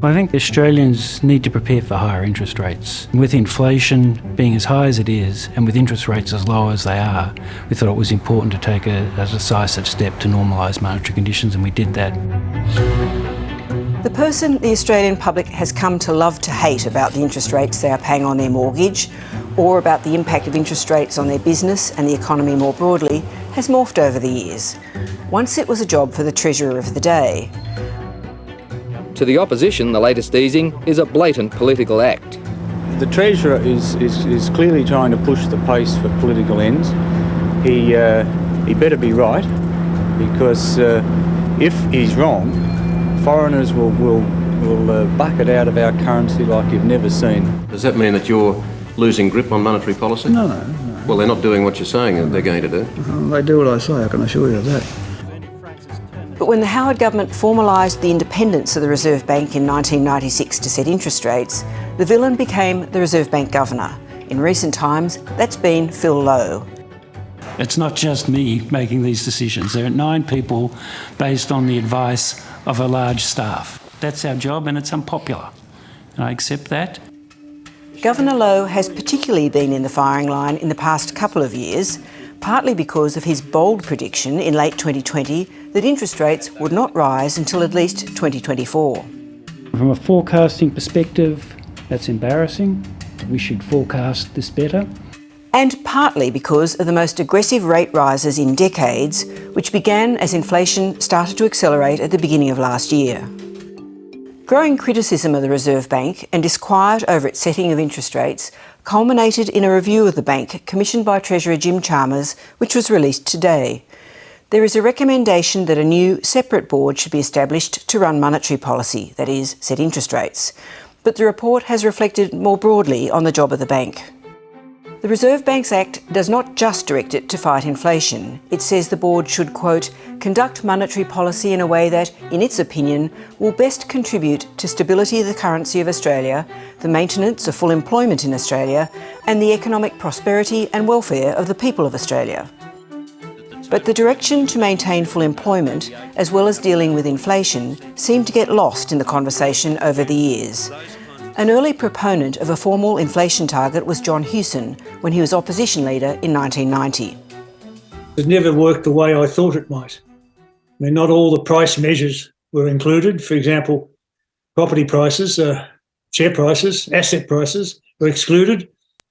I think Australians need to prepare for higher interest rates. With inflation being as high as it is and with interest rates as low as they are, we thought it was important to take a decisive step to normalise monetary conditions, and we did that. The person the Australian public has come to love to hate about the interest rates they are paying on their mortgage, or about the impact of interest rates on their business and the economy more broadly, has morphed over the years. Once it was a job for the Treasurer of the day. To the opposition, the latest easing is a blatant political act. The Treasurer is clearly trying to push the pace for political ends. He better be right, because if he's wrong, foreigners will bucket out of our currency like you've never seen. Does that mean that you're losing grip on monetary policy? No. Well, they're not doing what you're saying they're going to do. They do what I say, I can assure you of that. But when the Howard government formalised the independence of the Reserve Bank in 1996 to set interest rates, the villain became the Reserve Bank Governor. In recent times, that's been Phil Lowe. It's not just me making these decisions. There are 9 people based on the advice of a large staff. That's our job, and it's unpopular. And I accept that. Governor Lowe has particularly been in the firing line in the past couple of years, partly because of his bold prediction in late 2020 that interest rates would not rise until at least 2024. From a forecasting perspective, that's embarrassing. We should forecast this better. And partly because of the most aggressive rate rises in decades, which began as inflation started to accelerate at the beginning of last year. Growing criticism of the Reserve Bank and disquiet over its setting of interest rates culminated in a review of the bank commissioned by Treasurer Jim Chalmers, which was released today. There is a recommendation that a new separate board should be established to run monetary policy, that is, set interest rates. But the report has reflected more broadly on the job of the bank. The Reserve Bank's Act does not just direct it to fight inflation. It says the board should, quote, conduct monetary policy in a way that, in its opinion, will best contribute to stability of the currency of Australia, the maintenance of full employment in Australia, and the economic prosperity and welfare of the people of Australia. But the direction to maintain full employment, as well as dealing with inflation, seemed to get lost in the conversation over the years. An early proponent of a formal inflation target was John Hewson when he was opposition leader in 1990. It never worked the way I thought it might. I mean, not all the price measures were included. For example, property prices, share prices, asset prices were excluded,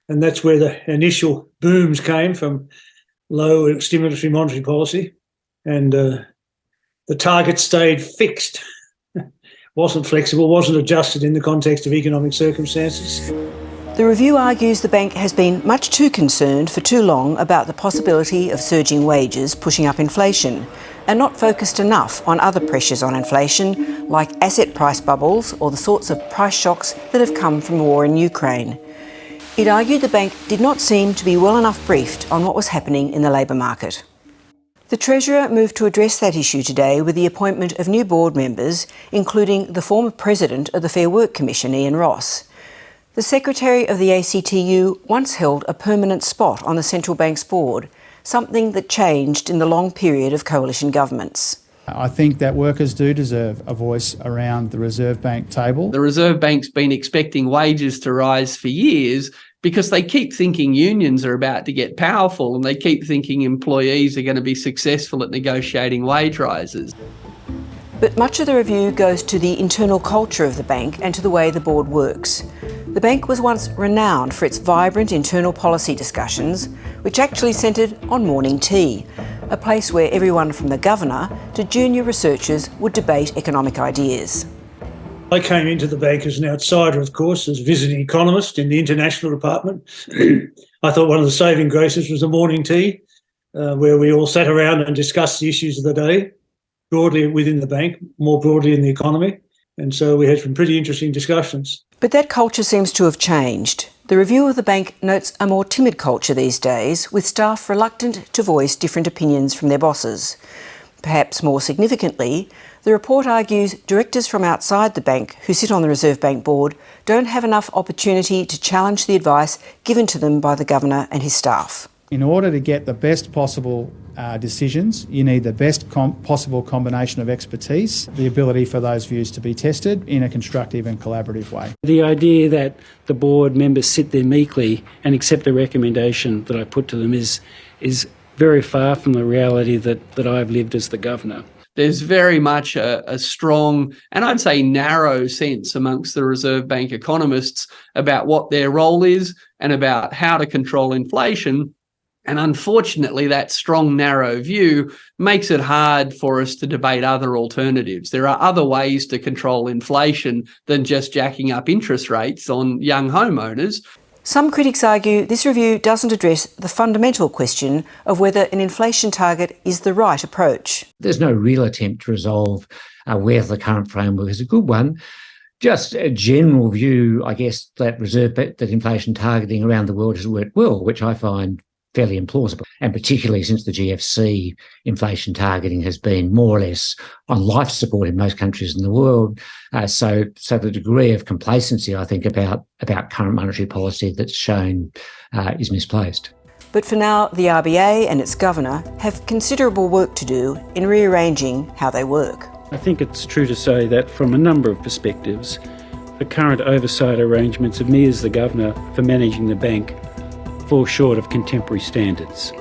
and that's where the initial booms came from, low stimulatory monetary policy, and the target stayed fixed. Wasn't flexible, wasn't adjusted in the context of economic circumstances. The review argues the bank has been much too concerned for too long about the possibility of surging wages pushing up inflation, and not focused enough on other pressures on inflation, like asset price bubbles or the sorts of price shocks that have come from the war in Ukraine. It argued the bank did not seem to be well enough briefed on what was happening in the labour market. The Treasurer moved to address that issue today with the appointment of new board members, including the former President of the Fair Work Commission, Ian Ross. The Secretary of the ACTU once held a permanent spot on the Central Bank's board, something that changed in the long period of coalition governments. I think that workers do deserve a voice around the Reserve Bank table. The Reserve Bank's been expecting wages to rise for years because they keep thinking unions are about to get powerful, and they keep thinking employees are going to be successful at negotiating wage rises. But much of the review goes to the internal culture of the bank and to the way the board works. The bank was once renowned for its vibrant internal policy discussions, which actually centred on morning tea, a place where everyone from the governor to junior researchers would debate economic ideas. I came into the bank as an outsider, of course, as visiting economist in the international department. I thought one of the saving graces was the morning tea, where we all sat around and discussed the issues of the day, broadly within the bank, more broadly in the economy. And so we had some pretty interesting discussions. But that culture seems to have changed. The review of the bank notes a more timid culture these days, with staff reluctant to voice different opinions from their bosses. Perhaps more significantly, the report argues directors from outside the bank who sit on the Reserve Bank board don't have enough opportunity to challenge the advice given to them by the Governor and his staff. In order to get the best possible decisions, you need the best possible combination of expertise, the ability for those views to be tested in a constructive and collaborative way. The idea that the board members sit there meekly and accept the recommendation that I put to them is very far from the reality that I've lived as the governor. There's very much a strong, and I'd say narrow sense amongst the Reserve Bank economists about what their role is and about how to control inflation. And unfortunately, that strong, narrow view makes it hard for us to debate other alternatives. There are other ways to control inflation than just jacking up interest rates on young homeowners. Some critics argue this review doesn't address the fundamental question of whether an inflation target is the right approach. There's no real attempt to resolve whether the current framework is a good one. Just a general view, I guess, that inflation targeting around the world has worked well, which I find fairly implausible, and particularly since the GFC, inflation targeting has been more or less on life support in most countries in the world. So the degree of complacency, I think, about current monetary policy that's shown is misplaced. But for now, the RBA and its governor have considerable work to do in rearranging how they work. I think it's true to say that from a number of perspectives, the current oversight arrangements of me as the governor for managing the bank fall short of contemporary standards.